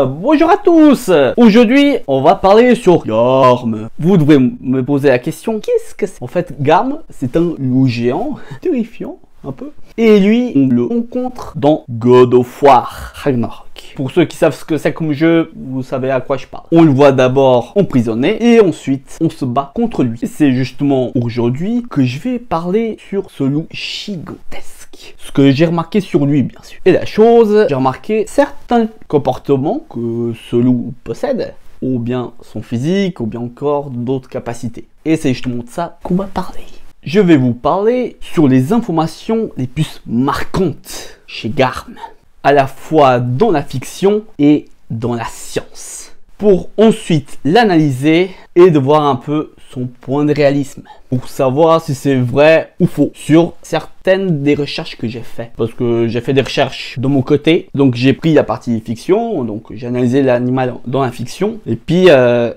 Bonjour à tous. Aujourd'hui, on va parler sur Garm. Vous devez me poser la question, qu'est-ce que c'est? En fait, Garm, c'est un loup géant, terrifiant, un peu. Et lui, on le rencontre dans God of War Ragnarok. Pour ceux qui savent ce que c'est comme jeu, vous savez à quoi je parle. On le voit d'abord emprisonné et ensuite on se bat contre lui. Et c'est justement aujourd'hui que je vais parler sur ce loup gigantesque. Ce que j'ai remarqué sur lui, bien sûr. Et la chose, j'ai remarqué certains comportements que ce loup possède, ou bien son physique, ou bien encore d'autres capacités. Et c'est justement de ça qu'on va parler. Je vais vous parler sur les informations les plus marquantes chez Garm, à la fois dans la fiction et dans la science, pour ensuite l'analyser et de voir un peu son point de réalisme, pour savoir si c'est vrai ou faux sur certaines des recherches que j'ai fait, parce que j'ai fait des recherches de mon côté, donc j'ai pris la partie fiction, donc j'ai analysé l'animal dans la fiction, et puis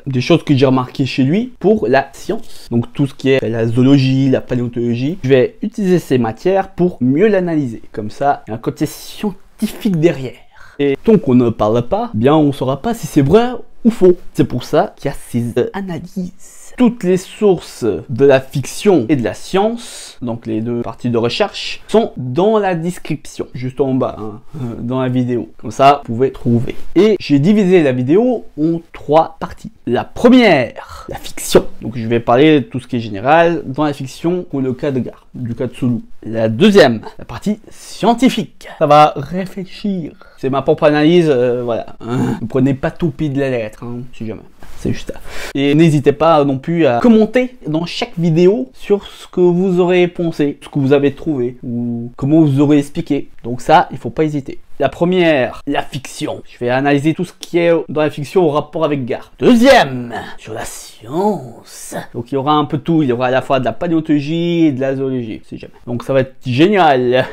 des choses que j'ai remarquées chez lui pour la science, donc tout ce qui est la zoologie, la paléontologie, je vais utiliser ces matières pour mieux l'analyser, comme ça il y a un côté scientifique derrière. Et tant qu'on ne parle pas, bien on ne saura pas si c'est vrai ou faux. C'est pour ça qu'il y a ces analyses. Toutes les sources de la fiction et de la science, donc les deux parties de recherche, sont dans la description, juste en bas, hein, dans la vidéo. Comme ça, vous pouvez trouver. Et j'ai divisé la vidéo en 3 parties. La première, la fiction. Donc je vais parler de tout ce qui est général dans la fiction pour le cas de Garm, du cas de ce loup. La deuxième, la partie scientifique. Ça va réfléchir. C'est ma propre analyse, voilà. Ne prenez pas tout au pied de la lettre, hein, si jamais. C'est juste ça. Et n'hésitez pas non plus à commenter dans chaque vidéo sur ce que vous aurez pensé, ce que vous avez trouvé, ou comment vous aurez expliqué. Donc ça, il faut pas hésiter. La première, la fiction. Je vais analyser tout ce qui est dans la fiction au rapport avec Garm. Deuxième, sur la science. Donc il y aura un peu tout. Il y aura à la fois de la paléontologie et de la zoologie, si jamais. Donc ça va être génial.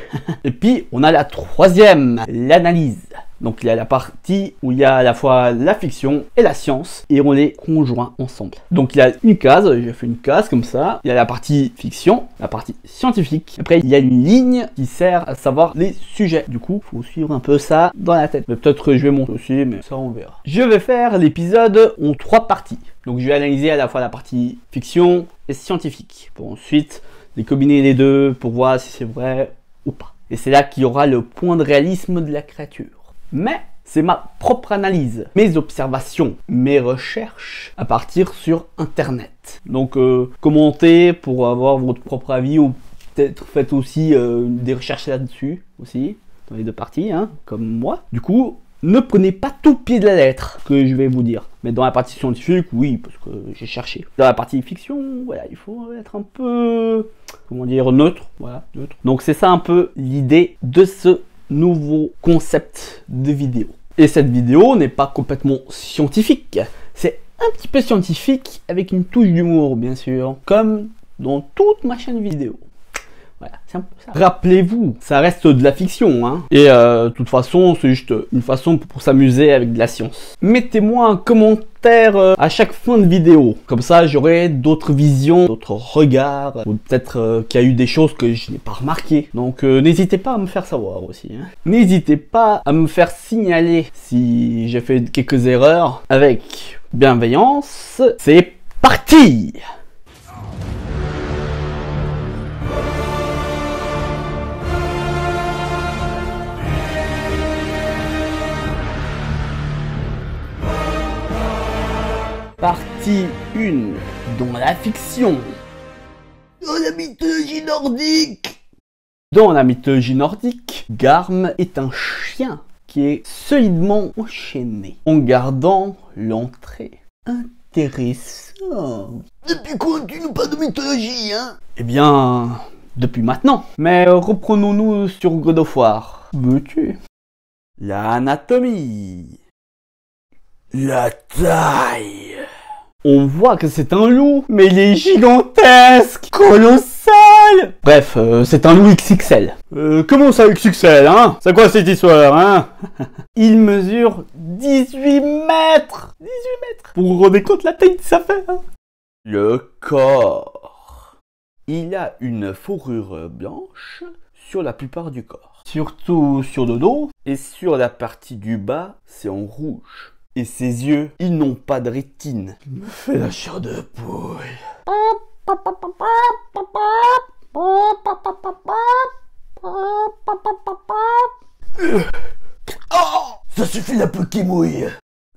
Et puis, on a la troisième, l'analyse. Donc il y a la partie où il y a à la fois la fiction et la science et on les conjoint ensemble. Donc il y a une case, j'ai fait une case comme ça, il y a la partie fiction, la partie scientifique. Après il y a une ligne qui sert à savoir les sujets. Du coup, il faut suivre un peu ça dans la tête. Mais peut-être je vais monter aussi, mais ça on verra. Je vais faire l'épisode en 3 parties. Donc je vais analyser à la fois la partie fiction et scientifique. Pour ensuite les combiner les deux pour voir si c'est vrai ou pas. Et c'est là qu'il y aura le point de réalisme de la créature. Mais c'est ma propre analyse, mes observations, mes recherches à partir sur internet. Donc commentez pour avoir votre propre avis ou peut-être faites aussi des recherches là-dessus aussi, dans les deux parties, hein, comme moi. Du coup, ne prenez pas tout pied de la lettre que je vais vous dire. Mais dans la partie scientifique, oui, parce que j'ai cherché. Dans la partie fiction, voilà, il faut être un peu, comment dire, neutre. Voilà, neutre. Donc c'est ça un peu l'idée de ce nouveau concept de vidéo. Et cette vidéo n'est pas complètement scientifique, c'est un petit peu scientifique avec une touche d'humour bien sûr, comme dans toute ma chaîne vidéo. Voilà, c'est un peu ça. Rappelez-vous, ça reste de la fiction, hein. Et de toute façon, c'est juste une façon pour s'amuser avec de la science. Mettez-moi un commentaire à chaque fin de vidéo. Comme ça, j'aurai d'autres visions, d'autres regards. Ou peut-être qu'il y a eu des choses que je n'ai pas remarquées. Donc n'hésitez pas à me faire savoir aussi, hein. N'hésitez pas à me faire signaler si j'ai fait quelques erreurs avec bienveillance. C'est parti! Partie 1, dans la fiction. Dans la mythologie nordique. Dans la mythologie nordique, Garm est un chien qui est solidement enchaîné, en gardant l'entrée. Intéressant. Depuis quand tu nous parles de mythologie, hein? Eh bien, depuis maintenant. Mais reprenons-nous sur God of War. Veux-tu? L'anatomie. La taille. On voit que c'est un loup, mais il est gigantesque, colossal. Bref, c'est un loup XXL. Comment ça XXL, hein? C'est quoi cette histoire, hein? Il mesure 18 mètres. 18 mètres. Pour vous rendre compte la taille que ça fait, hein? Le corps. Il a une fourrure blanche sur la plupart du corps. surtout sur le dos, et sur la partie du bas, c'est en rouge. Et ses yeux, ils n'ont pas de rétine. Il me fait la chair de poule. Oh, ça suffit la peu qui mouille.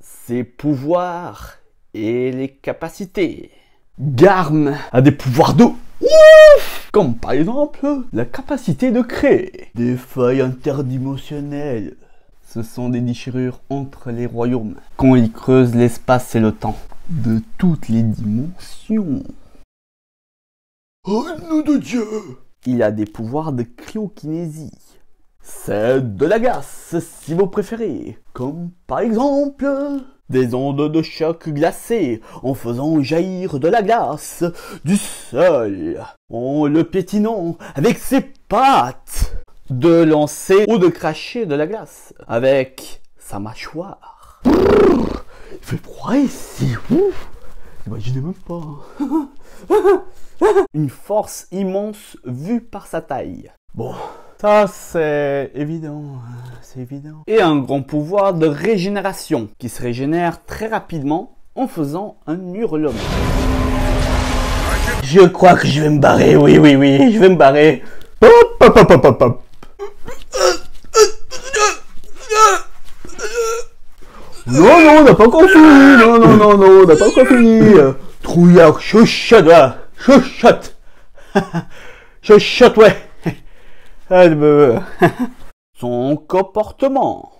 Ses pouvoirs et les capacités. Garm a des pouvoirs de ouf, comme par exemple la capacité de créer des failles interdimensionnelles. Ce sont des déchirures entre les royaumes, quand il creuse l'espace et le temps, de toutes les dimensions. Oh nom de Dieu! Il a des pouvoirs de cryokinésie. C'est de la glace, si vous préférez, comme par exemple des ondes de choc glacées en faisant jaillir de la glace du sol, en le pétinant avec ses pattes, de lancer ou de cracher de la glace avec sa mâchoire. Brrr, il fait froid ici, ouf, imaginez même pas. Une force immense vue par sa taille. Bon, ça c'est évident, c'est évident. Et un grand pouvoir de régénération qui se régénère très rapidement en faisant un hurlement. Je crois que je vais me barrer, oui, je vais me barrer. Hop, hop, hop, hop, hop, hop. Non, on n'a pas encore fini, non, on n'a pas encore fini. Trouillard, chuchote, là, chuchote. Chuchote, ouais. Son comportement.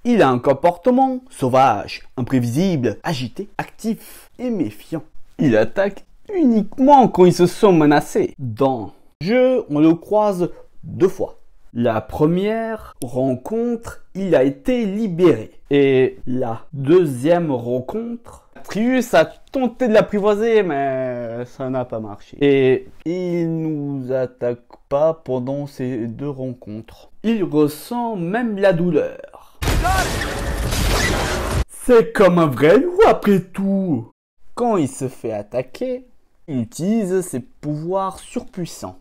Il a un comportement sauvage, imprévisible, agité, actif et méfiant. Il attaque uniquement quand ils se sont menacés. Dans le jeu, on le croise 2 fois. La première rencontre, il a été libéré. Et la deuxième rencontre, Atreus a tenté de l'apprivoiser, mais ça n'a pas marché. Et il nous attaque pas pendant ces 2 rencontres. Il ressent même la douleur. C'est comme un vrai loup après tout. Quand il se fait attaquer, il utilise ses pouvoirs surpuissants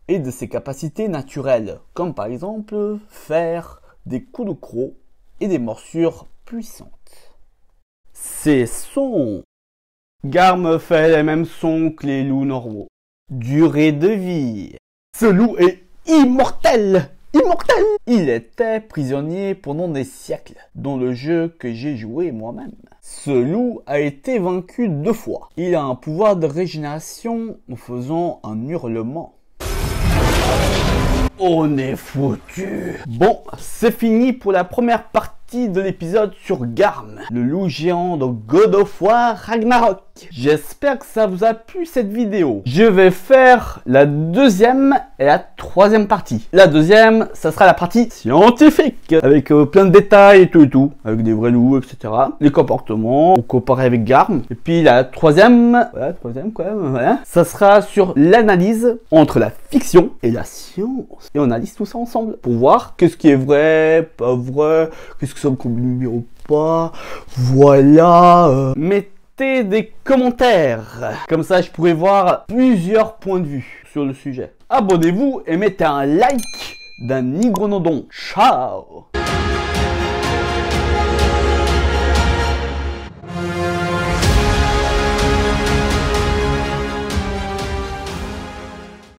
et de ses capacités naturelles, comme par exemple faire des coups de croc et des morsures puissantes. Ses sons. Garm fait les mêmes sons que les loups normaux. Durée de vie. Ce loup est immortel! Immortel! Il était prisonnier pendant des siècles dans le jeu que j'ai joué moi-même. Ce loup a été vaincu 2 fois. Il a un pouvoir de régénération en faisant un hurlement. On est foutu. Bon, c'est fini pour la première partie de l'épisode sur Garm, le loup géant de God of War Ragnarok. J'espère que ça vous a plu cette vidéo. Je vais faire la deuxième et la troisième partie. La deuxième, ça sera la partie scientifique, avec plein de détails et tout, avec des vrais loups, etc. Les comportements, comparé avec Garm. Et puis la troisième, voilà, ça sera sur l'analyse entre la fiction et la science. Et on analyse tout ça ensemble pour voir qu'est-ce qui est vrai, pas vrai, qu'est-ce que ça me convient ou pas. Voilà. Mettez des commentaires. Comme ça, je pourrais voir plusieurs points de vue sur le sujet. Abonnez-vous et mettez un like d'un Nigronodon. Ciao!